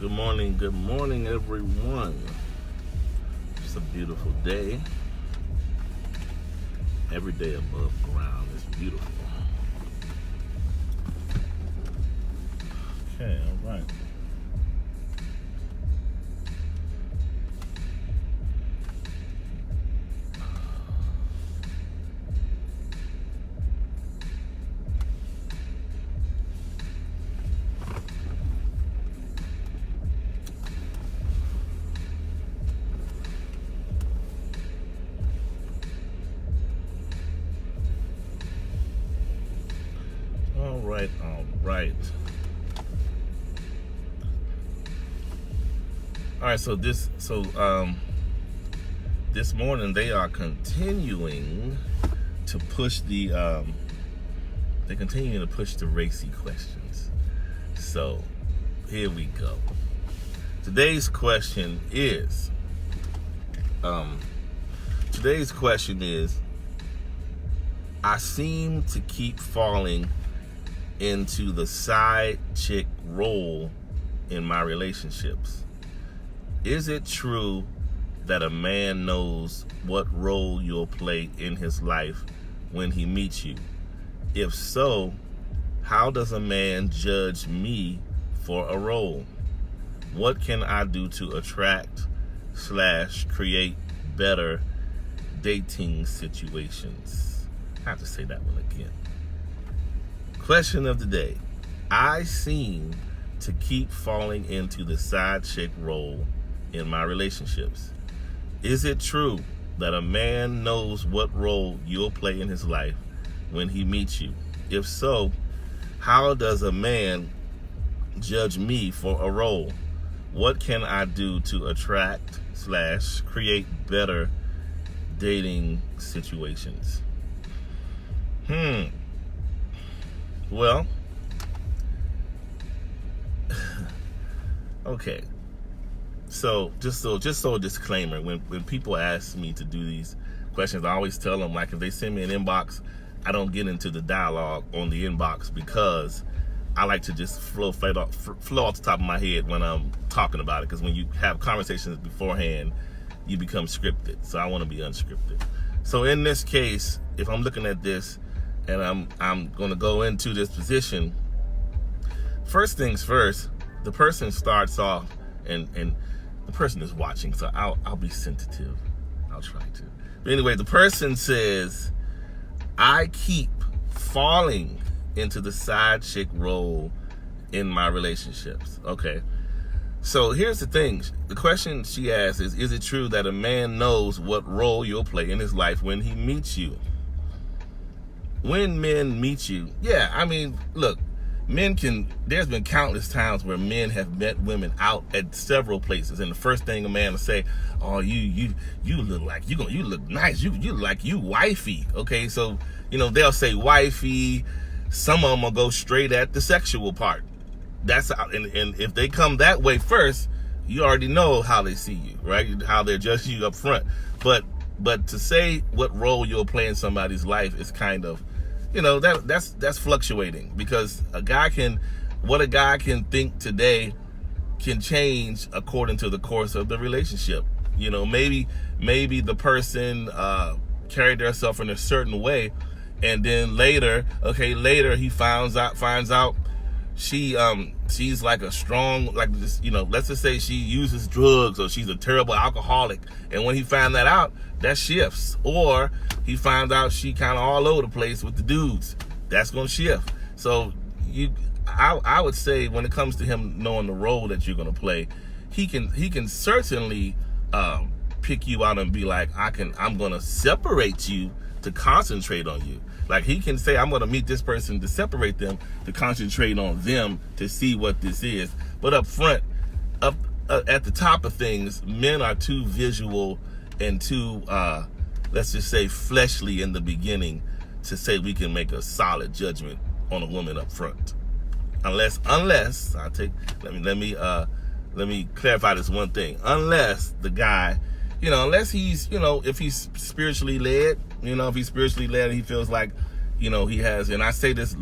Good morning, everyone. It's a beautiful day. Every day above ground is beautiful. Okay, all right. All right, so this morning they are continuing to push the racy questions. So here we go. Today's question is I seem to keep falling into the side chick role in my relationships. Is it true that a man knows what role you'll play in his life when he meets you? If so, how does a man judge me for a role? What can I do to attract/create better dating situations? I have to say that one again. Question of the day. I seem to keep falling into the side chick role in my relationships. Is it true that a man knows what role you'll play in his life when he meets you? If so, how does a man judge me for a role? What can I do to attract/create better dating situations? Well, okay. So just a disclaimer, when people ask me to do these questions, I always tell them, like, if they send me an inbox, I don't get into the dialogue on the inbox because I like to just flow off the top of my head when I'm talking about it. Because when you have conversations beforehand, you become scripted. So I want to be unscripted. So in this case, if I'm looking at this and I'm going to go into this position, first things first, the person starts off and the person is watching, so I'll be sensitive. I'll try to. But anyway, the person says, I keep falling into the side chick role in my relationships. Okay. So here's the thing. The question she asks is it true that a man knows what role you'll play in his life when he meets you? When men meet you, yeah, I mean, look, there's been countless times where men have met women out at several places, and the first thing a man will say, oh, you look like, you look nice, you look like you wifey. Okay, so, they'll say wifey. Some of them will go straight at the sexual part. That's how, and if they come that way first, you already know how they see you, right? How they're judging you up front. But to say what role you'll play in somebody's life is kind of, that's fluctuating, because what a guy can think today can change according to the course of the relationship. Maybe the person carried herself in a certain way, and then later he finds out she's like a strong, like this, let's just say she uses drugs or she's a terrible alcoholic, and when he finds that out, that shifts. Or he finds out she kind of all over the place with the dudes, that's gonna shift. So I would say, when it comes to him knowing the role that you're gonna play, he can certainly pick you out and be like, I'm gonna separate you to concentrate on you. Like, he can say, I'm going to meet this person to separate them, to concentrate on them, to see what this is. But up front, at the top of things, men are too visual and too, let's just say, fleshly in the beginning to say we can make a solid judgment on a woman up front. Unless let me clarify this one thing. Unless the guy, unless he's, if he's spiritually led, if he's spiritually led and he feels like, he has, and I say this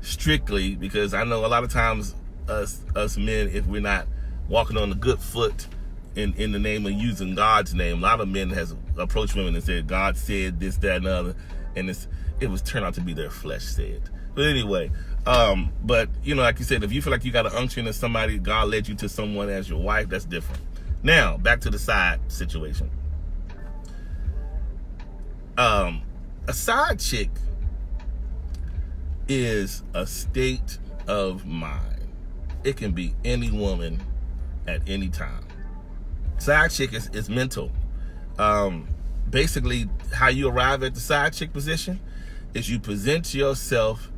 strictly because I know a lot of times us men if we're not walking on the good foot in the name of using God's name. A lot of men has approached women and said, God said this, that, and the other, and it was turned out to be their flesh said. But anyway, but like you said, if you feel like you got an unction to somebody, God led you to someone as your wife, that's different. Now, back to the side situation. A side chick is a state of mind. It can be any woman at any time. Side chick is mental. Basically, how you arrive at the side chick position is you present yourself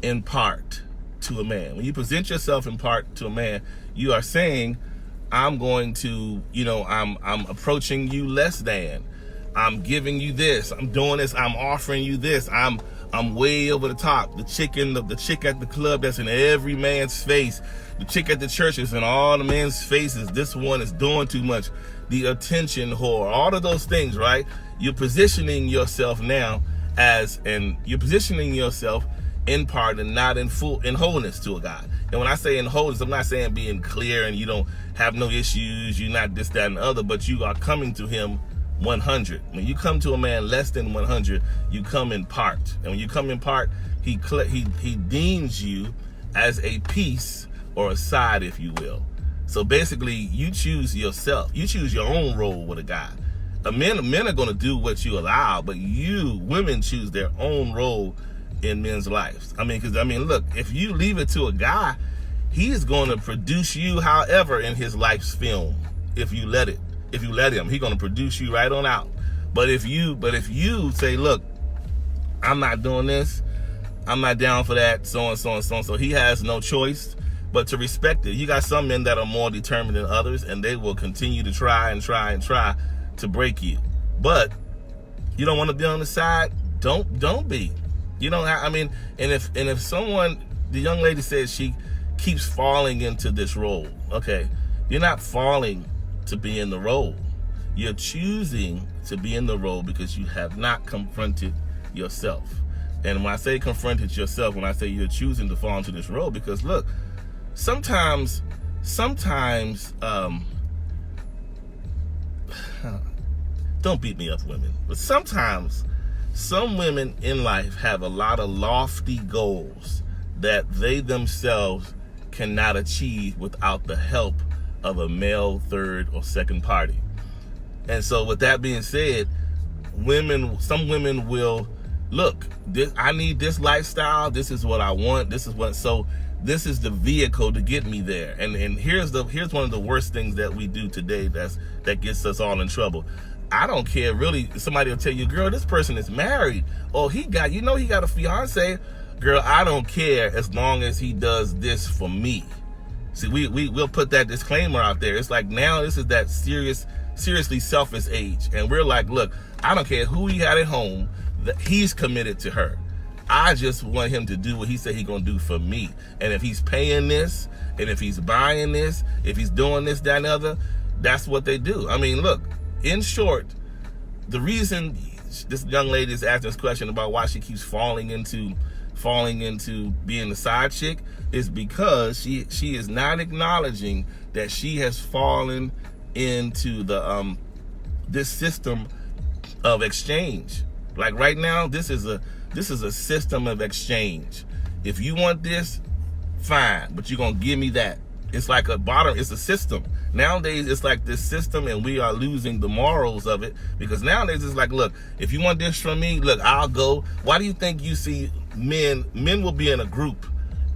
in part to a man. When you present yourself in part to a man, you are saying, I'm going to, I'm approaching you less than. I'm giving you this. I'm doing this. I'm offering you this. I'm way over the top. The chick at the club that's in every man's face. The chick at the church is in all the men's faces. This one is doing too much. The attention whore. All of those things, right? You're positioning yourself now you're positioning yourself in part and not in wholeness to a guy. And when I say in wholeness, I'm not saying being clear and you don't have no issues, you're not this, that, and the other, but you are coming to him 100. When you come to a man less than 100, you come in part. And when you come in part, he deems you as a piece or a side, if you will. So basically, you choose yourself. You choose your own role with a guy. Men are going to do what you allow, but women choose their own role in men's lives. Look, if you leave it to a guy, he's going to produce you however in his life's film. If you let him, he's going to produce you right on out. But if you say, look, I'm not doing this, I'm not down for that, so and so and so and so, he has no choice but to respect it. You got some men that are more determined than others, and they will continue to try to break you. But you don't want to be on the side, don't be. And if someone, the young lady says she keeps falling into this role, okay, you're not falling to be in the role. You're choosing to be in the role because you have not confronted yourself. And when I say confronted yourself, when I say you're choosing to fall into this role, because look, sometimes don't beat me up, women, but sometimes some women in life have a lot of lofty goals that they themselves cannot achieve without the help of a male third or second party. And so with that being said, some women will, look, I need this lifestyle, this is what I want, so this is the vehicle to get me there. And here's one of the worst things that we do today that gets us all in trouble. I don't care, really. Somebody will tell you, girl, this person is married. Oh, he got a fiance. Girl, I don't care as long as he does this for me. See, we'll put that disclaimer out there. It's like now this is that seriously selfish age. And we're like, look, I don't care who he had at home, that he's committed to her. I just want him to do what he said he's going to do for me. And if he's paying this, and if he's buying this, if he's doing this, that, and the other, that's what they do. Look, in short, the reason this young lady is asking this question about why she keeps falling into being the side chick is because she is not acknowledging that she has fallen into the this system of exchange. Like right now, this is a system of exchange. If you want this, fine, but you're gonna give me that. It's like it's a system. Nowadays, it's like this system, and we are losing the morals of it, because nowadays it's like, look, if you want this from me, look, I'll go. Why do you think you see men will be in a group,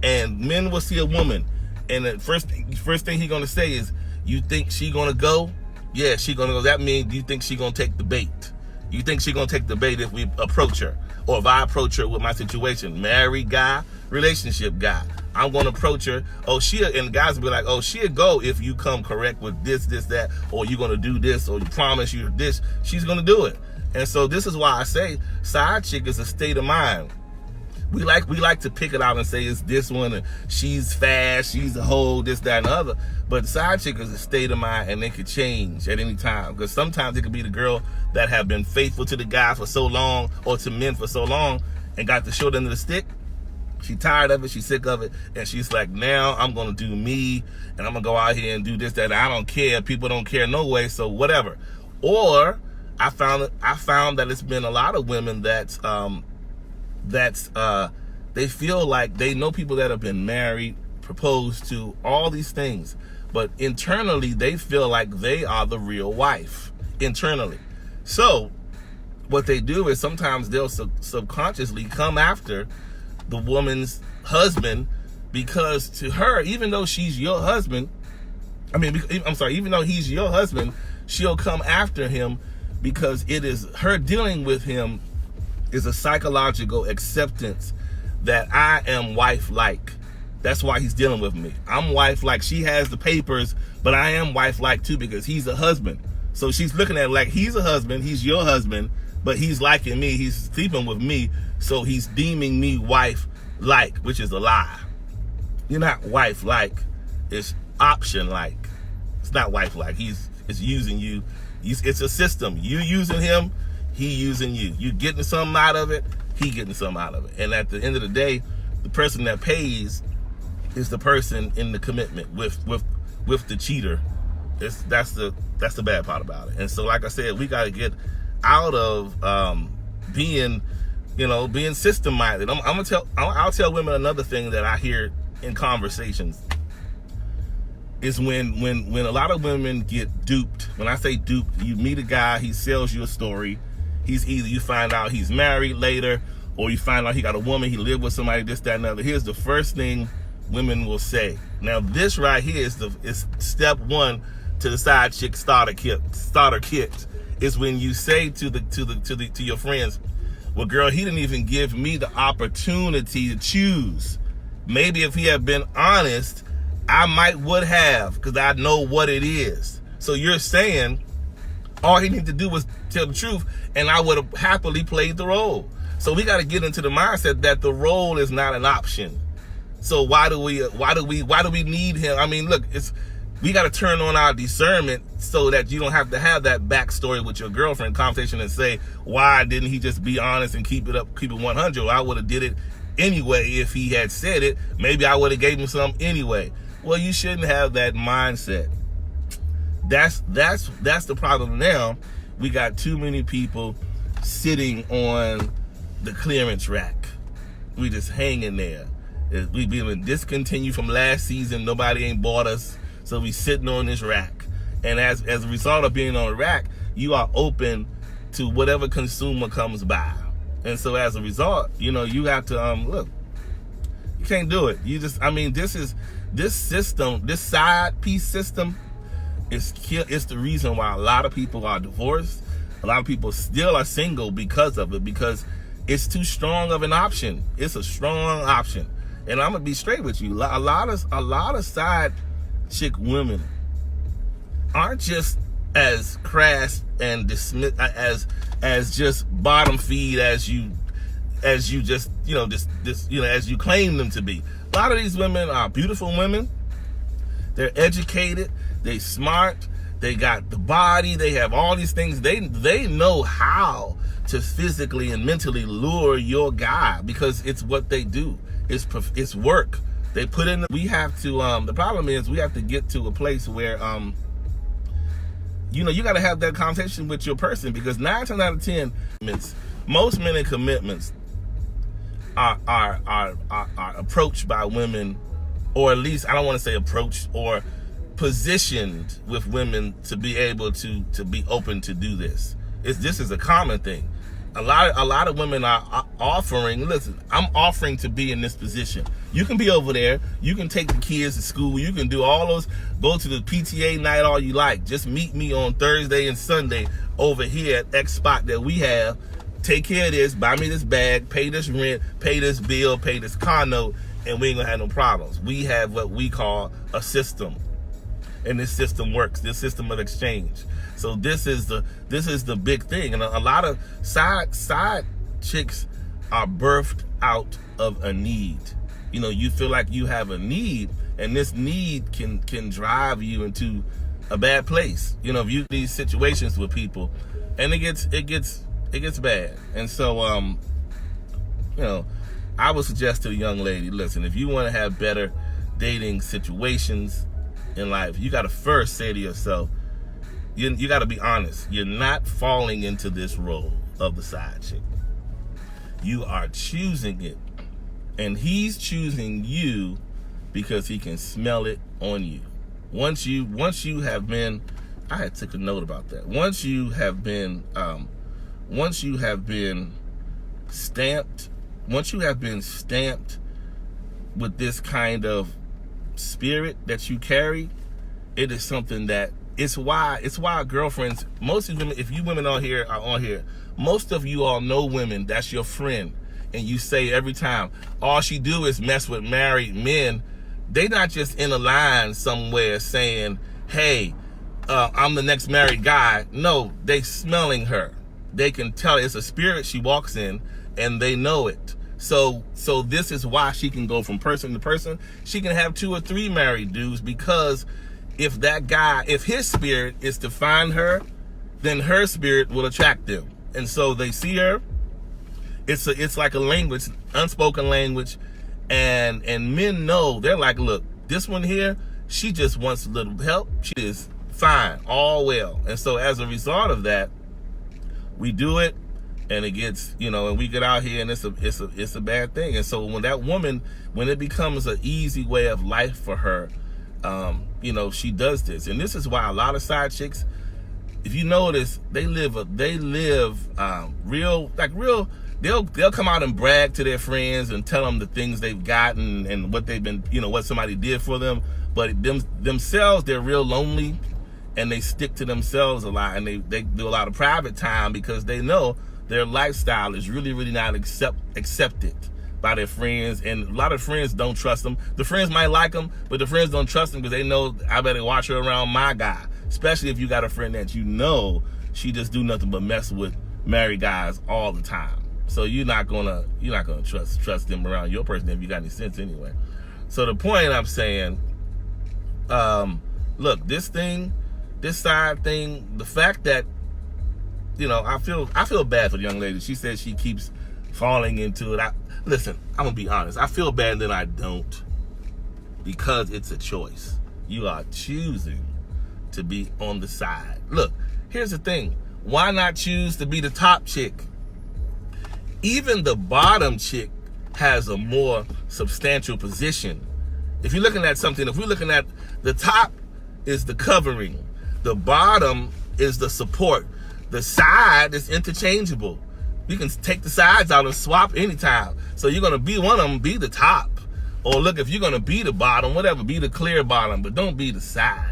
and men will see a woman, and the first thing he's gonna say is, you think she gonna go? Yeah, she gonna go. That means, do you think she gonna take the bait? You think she gonna take the bait if we approach her? Or if I approach her with my situation, married guy, relationship guy, I'm gonna approach her. And guys will be like, she'll go if you come correct with this, that, or you're gonna do this, or you promise you this. She's gonna do it. And so this is why I say side chick is a state of mind. We like to pick it out and say it's this one, and she's fast, she's a hoe, this, that, and the other. But side chick is a state of mind, and it could change at any time. Because sometimes it could be the girl that have been faithful to the guy for so long, or to men for so long, and got the short end of the stick. She tired of it, she's sick of it, and she's like, now I'm gonna do me, and I'm gonna go out here and do this, that, and I don't care. People don't care no way, so whatever. Or I found that it's been a lot of women they feel like they know people that have been married, proposed to, all these things, but internally they feel like they are the real wife internally. So what they do is sometimes they'll subconsciously come after the woman's husband, because to her, even though she's your husband, even though he's your husband, she'll come after him because it is her dealing with him is a psychological acceptance that I am wife-like. That's why he's dealing with me. I'm wife-like. She has the papers, but I am wife-like too because he's a husband. So she's looking at it like he's a husband, he's your husband, but he's liking me, he's sleeping with me, so he's deeming me wife-like, which is a lie. You're not wife-like, it's option-like. It's not wife-like. It's using you. It's a system. You using him, he using you. You getting something out of it, he getting something out of it. And at the end of the day, the person that pays is the person in the commitment with the cheater. That's the bad part about it. And so, like I said, we got to get out of being system-minded. I'll tell women another thing that I hear in conversations is when a lot of women get duped. When I say duped, you meet a guy, he sells you a story. He's either, you find out he's married later, or you find out he got a woman, he lived with somebody, this, that, and other. Here's the first thing women will say. Now, this right here is step one to the side chick starter kit. Is when you say to your friends, well, girl, he didn't even give me the opportunity to choose. Maybe if he had been honest, I would have, because I know what it is. So you're saying all he needed to do was tell the truth, and I would have happily played the role. So we got to get into the mindset that the role is not an option. So why do we need him? I mean, look, we got to turn on our discernment so that you don't have to have that backstory with your girlfriend conversation and say, why didn't he just be honest and keep it 100? Well, I would have did it anyway if he had said it. Maybe I would have gave him some anyway. Well, you shouldn't have that mindset. That's the problem now. We got too many people sitting on the clearance rack. We just hanging there. We've been discontinued from last season. Nobody ain't bought us. So we sitting on this rack. And as a result of being on the rack, you are open to whatever consumer comes by. And so as a result, you have to, look, you can't do it. This system, this side piece system it's the reason why a lot of people are divorced. A lot of people still are single because of it, because it's too strong of an option. It's a strong option. And I'm gonna be straight with you. A lot of side chick women aren't just as crass and dismiss as just bottom feed as you just as you claim them to be. A lot of these women are beautiful women. They're educated, they smart, they got the body, they have all these things. They know how to physically and mentally lure your guy because it's what they do. It's work. They put in. We have to. The problem is we have to get to a place where you got to have that conversation with your person, because 9 times out of 10, most men in commitments are approached by women, or at least I don't want to say approached, or positioned with women to be able to be open to do this. This is a common thing. A lot of women are offering, listen, I'm offering to be in this position. You can be over there. You can take the kids to school. You can do all those, go to the PTA night all you like. Just meet me on Thursday and Sunday over here at X spot that we have. Take care of this, buy me this bag, pay this rent, pay this bill, pay this car note, and we ain't gonna have no problems. We have what we call a system. And this system works, this system of exchange. So this is the big thing. And a lot of side chicks are birthed out of a need. You feel like you have a need, and this need can drive you into a bad place. If you these situations with people, and it gets bad. And so I would suggest to a young lady, listen, if you want to have better dating situations in life, you got to first say to yourself, you got to be honest. You're not falling into this role of the side chick. You are choosing it. And he's choosing you because he can smell it on you. Once you have been, I had took a note about that. Once you have been stamped with this kind of spirit that you carry, it is something that it's why girlfriends, most of them, if you women are on here, most of you all know women that's your friend, and you say every time, all she do is mess with married men. They not just in a line somewhere saying, hey, I'm the next married guy. No, they smelling her. They can tell it's a spirit she walks in, and they know it. So this is why she can go from person to person. She can have 2 or 3 married dudes, because if that guy, if his spirit is to find her, then her spirit will attract them. And so they see her. It's like a language, unspoken language, and men know. They're like, look, this one here, she just wants a little help. She is fine, all well. And so as a result of that, we do it, and it gets, and we get out here, and it's a bad thing. And so when that woman, when it becomes an easy way of life for her, she does this. And this is why a lot of side chicks, if you notice, they live real. They'll come out and brag to their friends and tell them the things they've gotten and what they've been, what somebody did for them. But themselves, they're real lonely, and they stick to themselves a lot, and they do a lot of private time because they know their lifestyle is really, really not accepted by their friends. And a lot of friends don't trust them. The friends might like them, but the friends don't trust them because they know, I better watch her around my guy. Especially if you got a friend that she just do nothing but mess with married guys all the time. So you're not gonna trust them around your person if you got any sense anyway. So the point I'm saying, look, this side thing, the fact that, I feel bad for the young lady. She says she keeps falling into it. Listen, I'm gonna be honest. I feel bad that I don't, because it's a choice. You are choosing to be on the side. Look, here's the thing. Why not choose to be the top chick? Even the bottom chick has a more substantial position. If you're looking at something, if we're looking at the top is the covering, the bottom is the support. The side is interchangeable. You can take the sides out and swap anytime. So you're gonna be one of them, be the top. Or look, if you're gonna be the bottom, whatever, be the clear bottom, but don't be the side.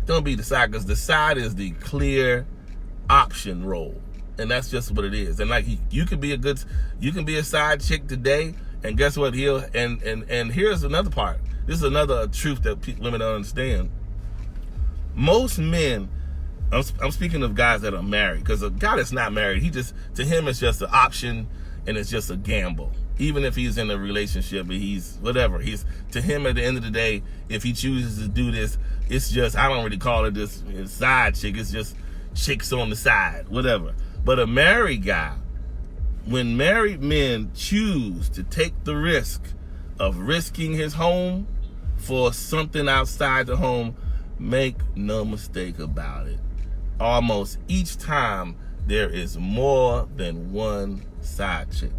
Don't be the side, because the side is the clear option role. And that's just what it is. And like, you can be a side chick today, and guess what? And here's another part. This is another truth that women don't understand. Most men, I'm speaking of guys that are married, because a guy that's not married, to him it's just an option, and it's just a gamble. Even if he's in a relationship, he's whatever. To him at the end of the day, if he chooses to do this, it's just, I don't really call it this side chick. It's just chicks on the side, whatever. But a married guy, when married men choose to take the risk of risking his home for something outside the home, make no mistake about it, almost each time there is more than one side chick.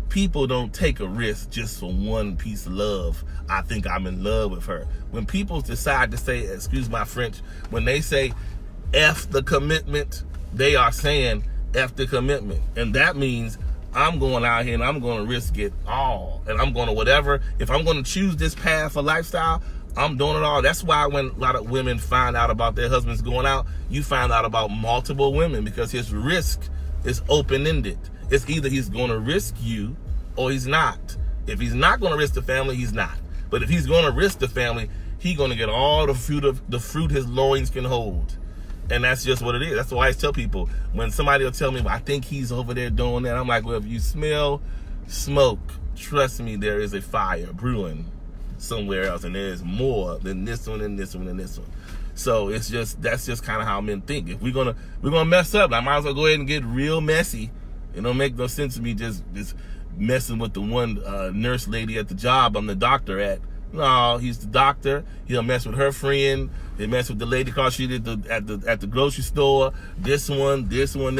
People don't take a risk just for one piece of love. I think I'm in love with her. When people decide to say, excuse my French, when they say F the commitment, they are saying F the commitment. And that means I'm going out here and I'm going to risk it all. And I'm going to whatever. If I'm going to choose this path for lifestyle, I'm doing it all. That's why when a lot of women find out about their husbands going out, you find out about multiple women, because his risk is open-ended. It's either he's going to risk you or he's not. If he's not going to risk the family, he's not. But if he's going to risk the family, he's going to get all the fruit his loins can hold. And that's just what it is. That's why I tell people, when somebody will tell me, well, I think he's over there doing that, I'm like, well, if you smell smoke, trust me, there is a fire brewing somewhere else, and there's more than this one and this one and this one. So that's just kind of how men think. If we're gonna mess up, I might as well go ahead and get real messy. It don't make no sense to me just messing with the one nurse lady at the job I'm the doctor at. No, he's the doctor. He'll mess with her friend. They mess with the lady across the street at the grocery store. This one, and this one.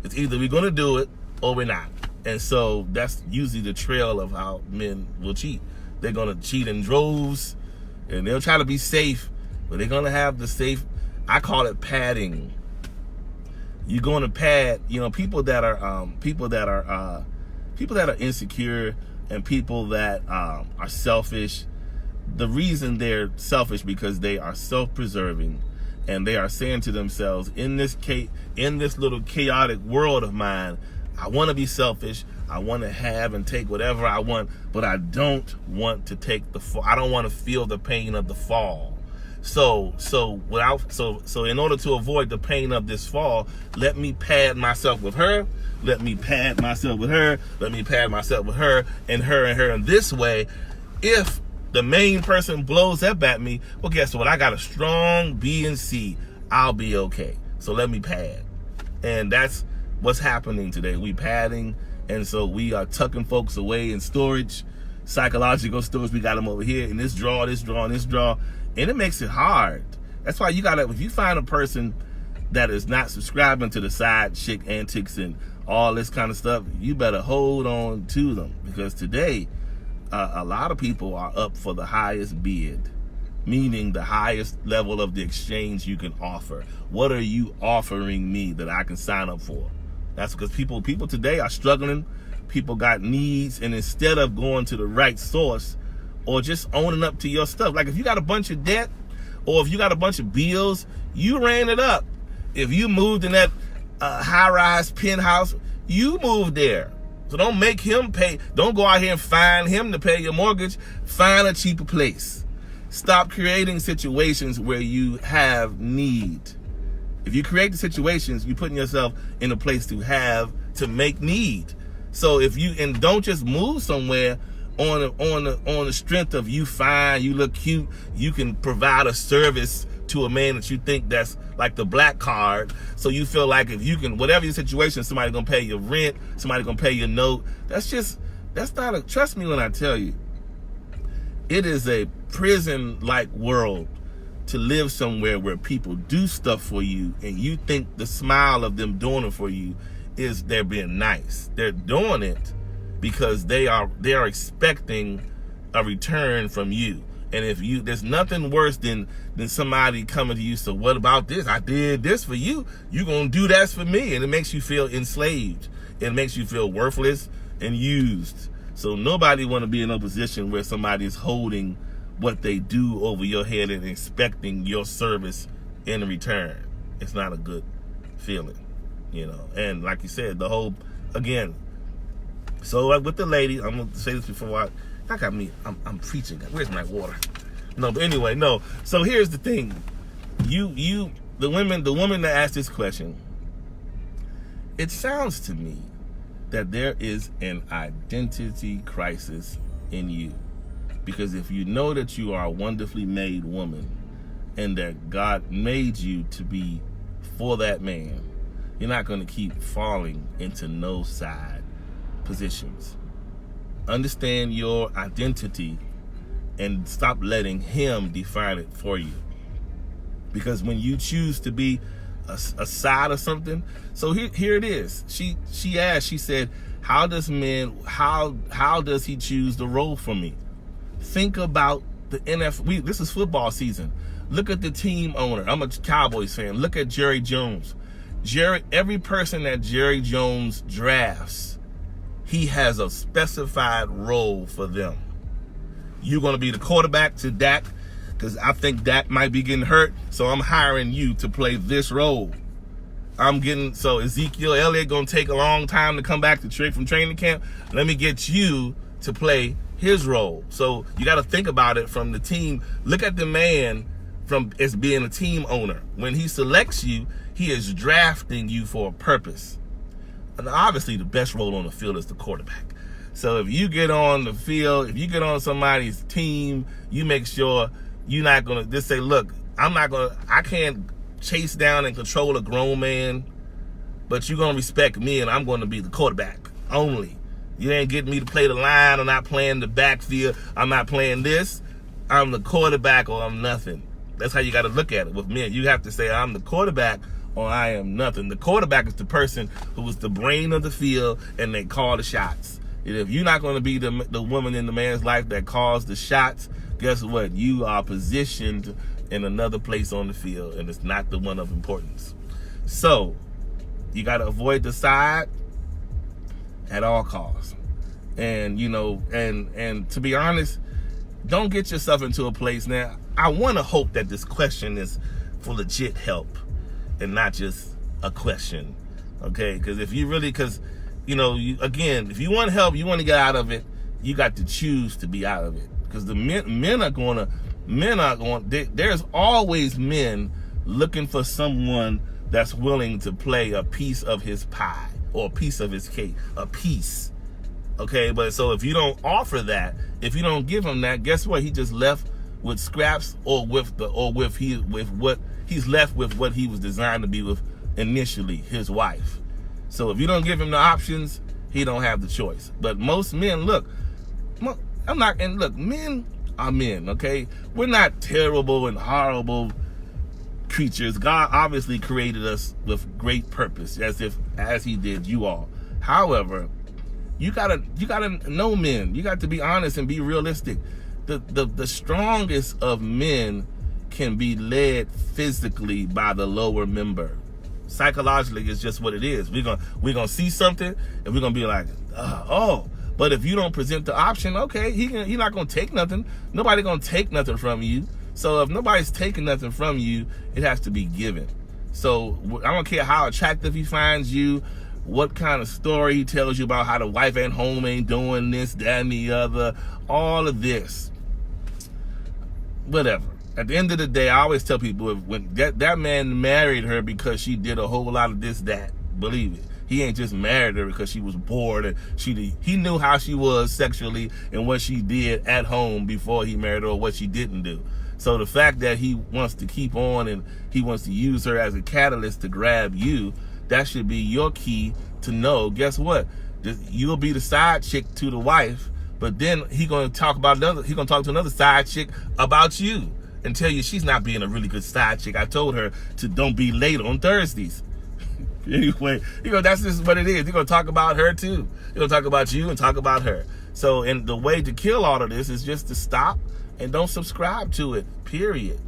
It's either we're gonna do it or we're not. And so that's usually the trail of how men will cheat. They're gonna cheat in droves, and they'll try to be safe, but they're gonna have the safe. I call it padding. You're going to pad. People that are insecure and people that are selfish. The reason they're selfish because they are self-preserving, and they are saying to themselves, in this little chaotic world of mine, I want to be selfish. I want to have and take whatever I want, but I don't want to take the fall. I don't want to feel the pain of the fall. So in order to avoid the pain of this fall, let me pad myself with her. Let me pad myself with her. Let me pad myself with her and her and her. And this way, if the main person blows up at me, well, guess what? I got a strong B and C. I'll be okay. So let me pad. And that's what's happening today. We padding. And so we are tucking folks away in storage, psychological storage. We got them over here in this drawer, this drawer, and this drawer. And it makes it hard. That's why you gotta, if you find a person that is not subscribing to the side chick antics and all this kind of stuff, you better hold on to them, because today a lot of people are up for the highest bid, meaning the highest level of the exchange you can offer. What are you offering me that I can sign up for? That's because people today are struggling. People got needs, and instead of going to the right source or just owning up to your stuff, like if you got a bunch of debt or if you got a bunch of bills, you ran it up. If you moved in that high-rise penthouse, you moved there. So don't make him pay. Don't go out here and find him to pay your mortgage. Find a cheaper place. Stop creating situations where you have need. If you create the situations, you're putting yourself in a place to make need. So and don't just move somewhere on the strength of you fine, you look cute, you can provide a service to a man that you think that's like the black card. So you feel like if you can, whatever your situation, somebody gonna pay your rent, somebody gonna pay your note. Trust me when I tell you, it is a prison-like world to live somewhere where people do stuff for you and you think the smile of them doing it for you is they're being nice. They're doing it because they are expecting a return from you. And there's nothing worse than somebody coming to you, so what about this? I did this for you. You gonna do that for me. And it makes you feel enslaved. It makes you feel worthless and used. So nobody want to be in a position where somebody is holding what they do over your head and expecting your service in return. It's not a good feeling, And like you said, so like with the lady, I'm gonna say this before I'm preaching. Where's my water? No, but anyway, no. So here's the thing. The woman that asked this question, it sounds to me that there is an identity crisis in you. Because if you know that you are a wonderfully made woman and that God made you to be for that man, you're not going to keep falling into no side positions. Understand your identity and stop letting him define it for you. Because when you choose to be a side of something, so here it is. She asked, she said, how does he choose the role for me? Think about the NFL. This is football season. Look at the team owner. I'm a Cowboys fan. Look at Jerry Jones. Every person that Jerry Jones drafts, he has a specified role for them. You're going to be the quarterback to Dak, because I think Dak might be getting hurt, so I'm hiring you to play this role. So Ezekiel Elliott going to take a long time to come back from training camp. Let me get you to play his role. So you got to think about it from the team. Look at the man as being a team owner. When he selects you, he is drafting you for a purpose. And obviously the best role on the field is the quarterback. So if you get on the field, if you get on somebody's team, you make sure you're not going to just say, look, I can't chase down and control a grown man, but you're going to respect me and I'm going to be the quarterback only. You ain't getting me to play the line. I'm not playing the backfield. I'm not playing this. I'm the quarterback or I'm nothing. That's how you got to look at it with men. You have to say, I'm the quarterback or I am nothing. The quarterback is the person who is the brain of the field and they call the shots. And if you're not going to be the woman in the man's life that calls the shots, guess what? You are positioned in another place on the field, and it's not the one of importance. So you got to avoid the side at all costs. And, you know, and to be honest, don't get yourself into a place. Now, I want to hope that this question is for legit help and not just a question, okay? Because if you really, you know, if you want help, you want to get out of it, you got to choose to be out of it. Because the men are going, there's always men looking for someone that's willing to play a piece of his pie or a piece of his cake, a piece. Okay, but so if you don't offer that, if you don't give him that, guess what? He just left with scraps, or with what he's left with, what he was designed to be with initially, his wife. So if you don't give him the options, he don't have the choice. But most men, men are men, okay? We're not terrible and horrible creatures. God obviously created us with great purpose, as he did you all. However, you gotta know men. You got to be honest and be realistic. The strongest of men can be led physically by the lower member. Psychologically, it's just what it is. We're gonna see something and we're gonna be like, oh. But if you don't present the option, okay, he's not gonna take nothing. Nobody gonna take nothing from you. So if nobody's taking nothing from you, it has to be given. So I don't care how attractive he finds you, what kind of story he tells you about how the wife at home ain't doing this, that, and the other, all of this. Whatever. At the end of the day, I always tell people, when that man married her because she did a whole lot of this, that, believe it. He ain't just married her because she was bored and he knew how she was sexually and what she did at home before he married her, or what she didn't do. So the fact that he wants to keep on and he wants to use her as a catalyst to grab you, that should be your key to know, guess what? You'll be the side chick to the wife, but then he's gonna talk to another side chick about you and tell you she's not being a really good side chick. I told her to don't be late on Thursdays. Anyway, that's just what it is. You're gonna talk about her too. You're gonna talk about you and talk about her. So, and the way to kill all of this is just to stop and don't subscribe to it, period.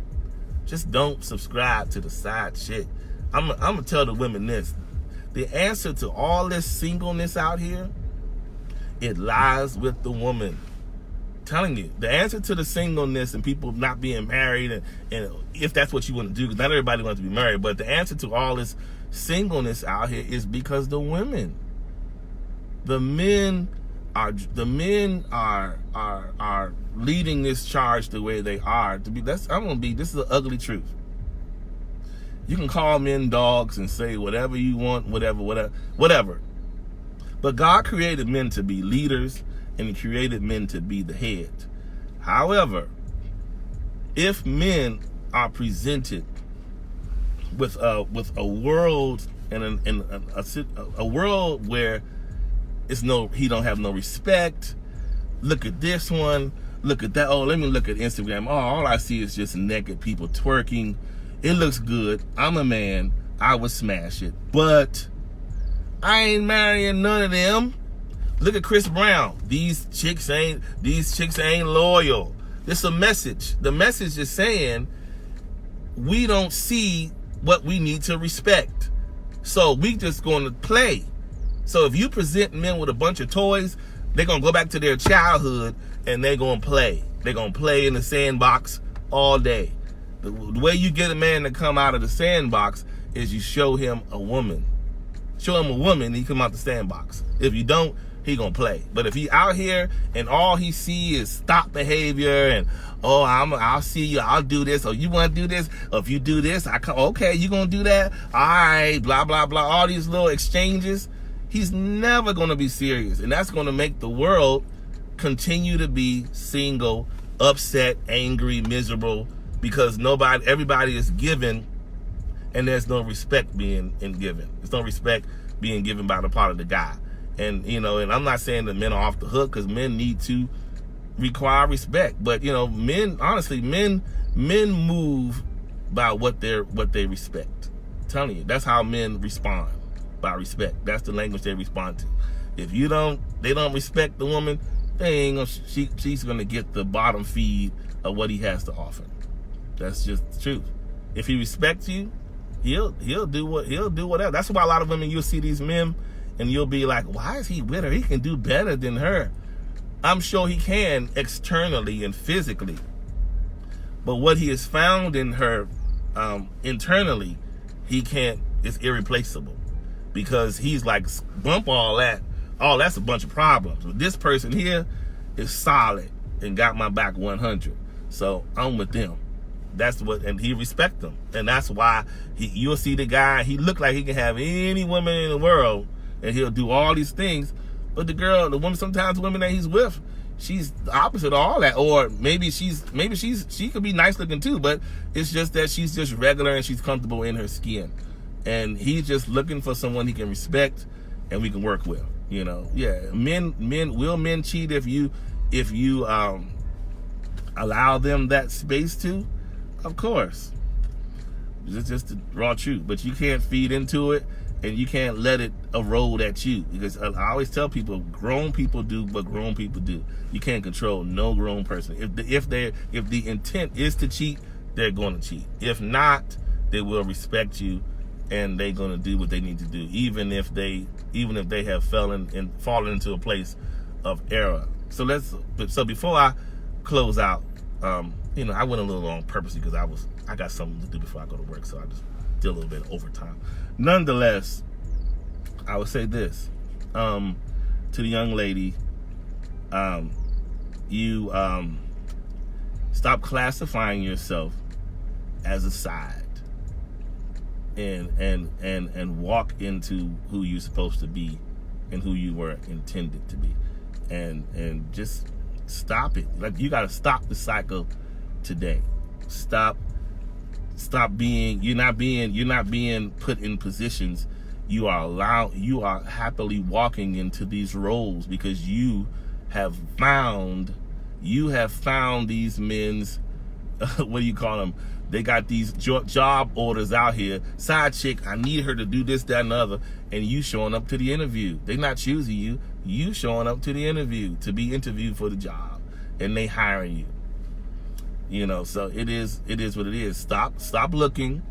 Just don't subscribe to the side chick. I'm gonna tell the women this. The answer to all this singleness out here, it lies with the woman. I'm telling you, the answer to the singleness and people not being married, and if that's what you want to do, because not everybody wants to be married, but the answer to all this singleness out here is because the men are leading this charge the way they are. This is the ugly truth. You can call men dogs and say whatever you want, whatever. But God created men to be leaders, and he created men to be the head. However, if men are presented with a world and a world where he don't have no respect. Look at this one, look at that. Oh, let me look at Instagram. Oh, all I see is just naked people twerking. It looks good. I'm a man. I would smash it, but I ain't marrying none of them. Look at Chris Brown. These chicks ain't loyal. It's a message. The message is saying we don't see what we need to respect. So we just going to play. So if you present men with a bunch of toys, they're going to go back to their childhood and they're going to play. They're going to play in the sandbox all day. The way you get a man to come out of the sandbox is you show him a woman. Show him a woman, he come out the sandbox. If you don't, he gonna play. But if he out here and all he see is stop behavior and I'll see you, I'll do this, or you want to do this, or if you do this, okay, you gonna do that, all right, blah blah blah, all these little exchanges, he's never gonna be serious, and that's gonna make the world continue to be single, upset, angry, miserable, because everybody is given, and there's no respect being given. There's no respect being given by the part of the guy. And, you know, and I'm not saying that men are off the hook, because men need to require respect. But, you know, men, honestly, men move by what they respect. I'm telling you, that's how men respond, by respect. That's the language they respond to. If they don't respect the woman, she's gonna get the bottom feed of what he has to offer. That's just the truth. If he respects you, he'll do whatever. That's why a lot of women, you'll see these men and you'll be like, why is he with her? He can do better than her. I'm sure he can externally and physically, but what he has found in her internally, he can't. It's irreplaceable, because he's like, bump all that. Oh, that's a bunch of problems. But this person here is solid and got my back 100. So I'm with them. That's what, and he respects them, and that's why you'll see the guy. He look like he can have any woman in the world, and he'll do all these things. But the woman, sometimes the woman that he's with, she's the opposite of all that. Or maybe she could be nice looking too, but it's just that she's just regular and she's comfortable in her skin. And he's just looking for someone he can respect and we can work with. You know, yeah. Men cheat if you allow them that space to? Of course. It's just the raw truth. But you can't feed into it, and you can't let it erode at you. Because I always tell people, grown people do what grown people do. You can't control no grown person. If the intent is to cheat, they're going to cheat. If not, they will respect you, and they're going to do what they need to do, even if they have fallen into a place of error. So before I close out, you know, I went a little long purposely because I got something to do before I go to work, so I just did a little bit of overtime. Nonetheless, I would say this to the young lady: you stop classifying yourself as a side, and walk into who you're supposed to be and who you were intended to be, and just stop it. Like, you got to stop the cycle today. Stop being, you're not being put in positions. You are happily walking into these roles because you have found these men's what do you call them? They got these job orders out here. Side chick, I need her to do this, that, and the other. And you showing up to the interview. They're not choosing you. You showing up to the interview to be interviewed for the job, and they hiring you. You know, so it is what it is. Stop looking,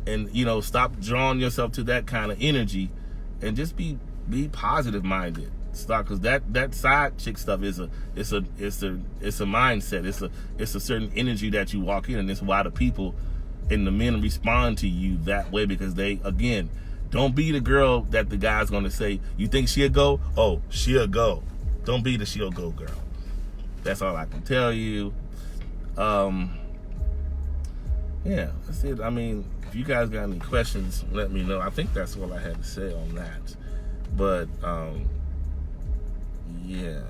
and, you know, stop drawing yourself to that kind of energy, and just be positive minded. Stop, because that side chick stuff is a mindset. It's a certain energy that you walk in, and it's why the people and the men respond to you that way, because they, again, don't be the girl that the guy's gonna say, you think she'll go? Oh, she'll go. Don't be the she'll go girl. That's all I can tell you. Yeah, that's it. I mean, if you guys got any questions, let me know. I think that's all I had to say on that. But yeah.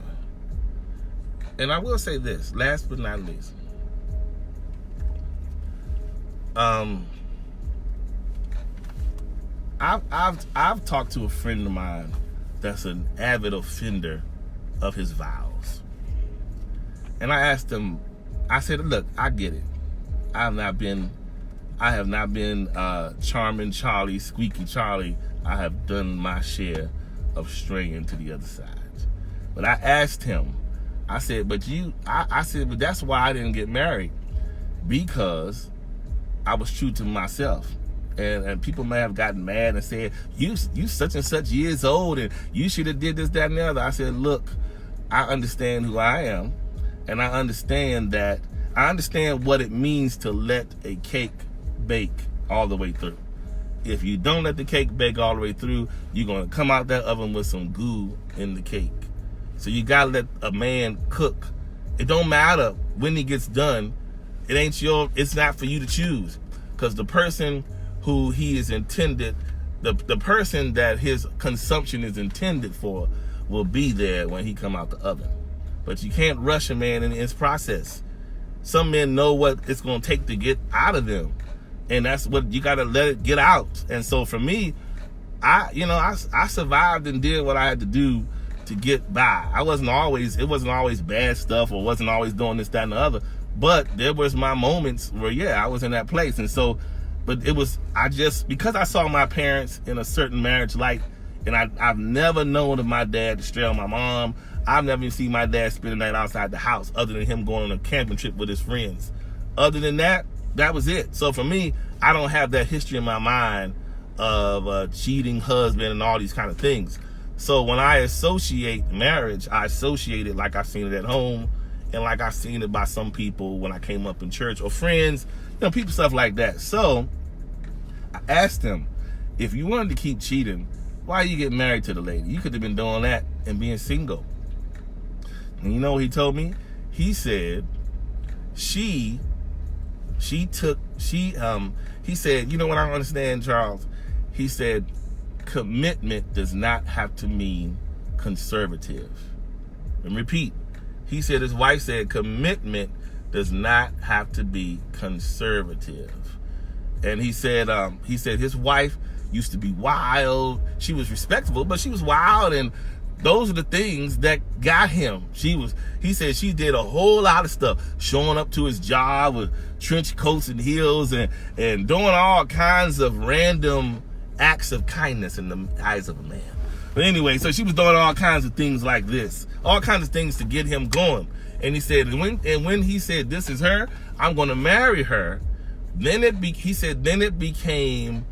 And I will say this, last but not least. I've talked to a friend of mine that's an avid offender of his vows. And I asked him, I said, look, I get it. I have not been charming Charlie, squeaky Charlie. I have done my share of straying to the other side. But I asked him, I said, but that's why I didn't get married, because I was true to myself. And people may have gotten mad and said, you such and such years old, and you should have did this, that, and the other. I said, look, I understand who I am, and I understand what it means to let a cake bake all the way through. If you don't let the cake bake all the way through, you're going to come out that oven with some goo in the cake. So you got to let a man cook. It don't matter when he gets done. It's not for you to choose, because the person who he is intended, the person that his consumption is intended for, will be there when he come out the oven. But you can't rush a man in his process. Some men know what it's going to take to get out of them, and that's what you got to let it get out. And so for me, I survived and did what I had to do to get by. It wasn't always bad stuff, or wasn't always doing this, that, and the other. But there was my moments where, I was in that place. And so, but because I saw my parents in a certain marriage light, and I've never known of my dad to stray on my mom. I've never even seen my dad spend the night outside the house, other than him going on a camping trip with his friends. Other than that, that was it. So for me, I don't have that history in my mind of a cheating husband and all these kind of things. So when I associate marriage, I associate it like I've seen it at home, and like I've seen it by some people when I came up in church, or friends, people, stuff like that. So I asked him, if you wanted to keep cheating, why you get married to the lady? You could have been doing that and being single. And you know what he told me? He said, he said, you know what I don't understand, Charles? He said, commitment does not have to mean conservative. And repeat, he said, his wife said, commitment does not have to be conservative. And he said his wife used to be wild. She was respectable, but she was wild, and those are the things that got him. He said she did a whole lot of stuff, showing up to his job with trench coats and heels, and doing all kinds of random acts of kindness in the eyes of a man. But anyway, so she was doing all kinds of things like this, all kinds of things to get him going. And he said, when he said, this is her, I'm going to marry her, then it became,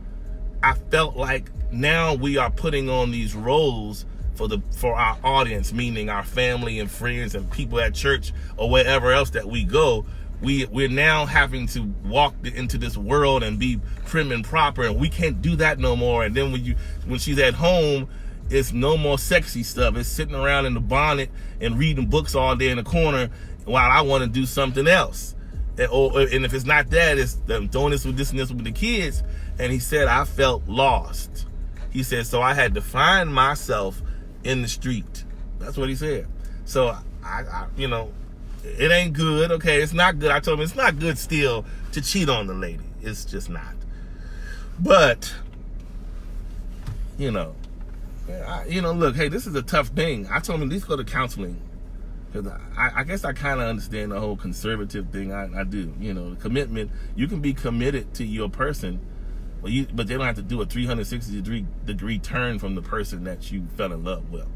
I felt like now we are putting on these roles for our audience, meaning our family and friends and people at church or wherever else that we go. We're now having to walk into this world and be prim and proper, and we can't do that no more. And then when she's at home, it's no more sexy stuff. It's sitting around in the bonnet and reading books all day in the corner while I want to do something else. And if it's not that, it's doing this with the kids. And he said, I felt lost. He said, so I had to find myself in the street. That's what he said. So I it ain't good. Okay, it's not good. I told him it's not good still to cheat on the lady. It's just not. But look, hey, this is a tough thing. I told him at least go to counseling, because I guess I kind of understand the whole conservative thing. I do. Commitment. You can be committed to your person, but they don't have to do a 360-degree turn from the person that you fell in love with.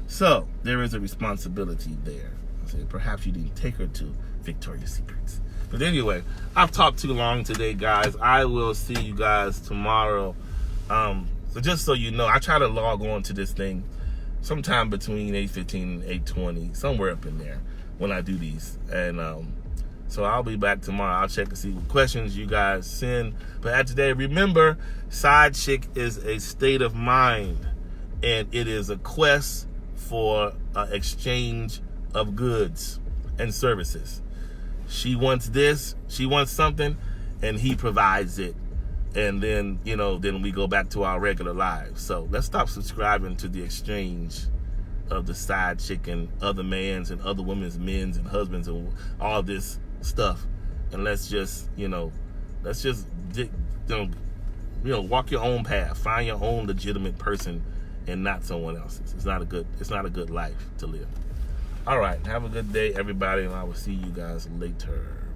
So there is a responsibility there. I said, perhaps you didn't take her to Victoria's Secrets. But anyway, I've talked too long today, guys. I will see you guys tomorrow. So just so you know, I try to log on to this thing sometime between 8:15 and 8:20, somewhere up in there when I do these. And so I'll be back tomorrow. I'll check to see what questions you guys send. But at today, remember, side chick is a state of mind, and it is a quest for exchange of goods and services. She wants this, she wants something, and he provides it. And then, then we go back to our regular lives. So let's stop subscribing to the exchange of the side chick and other mans and other women's men's and husbands and all this stuff. And let's just walk your own path, find your own legitimate person and not someone else's. It's not a good life to live. All right, have a good day, everybody, and I will see you guys later.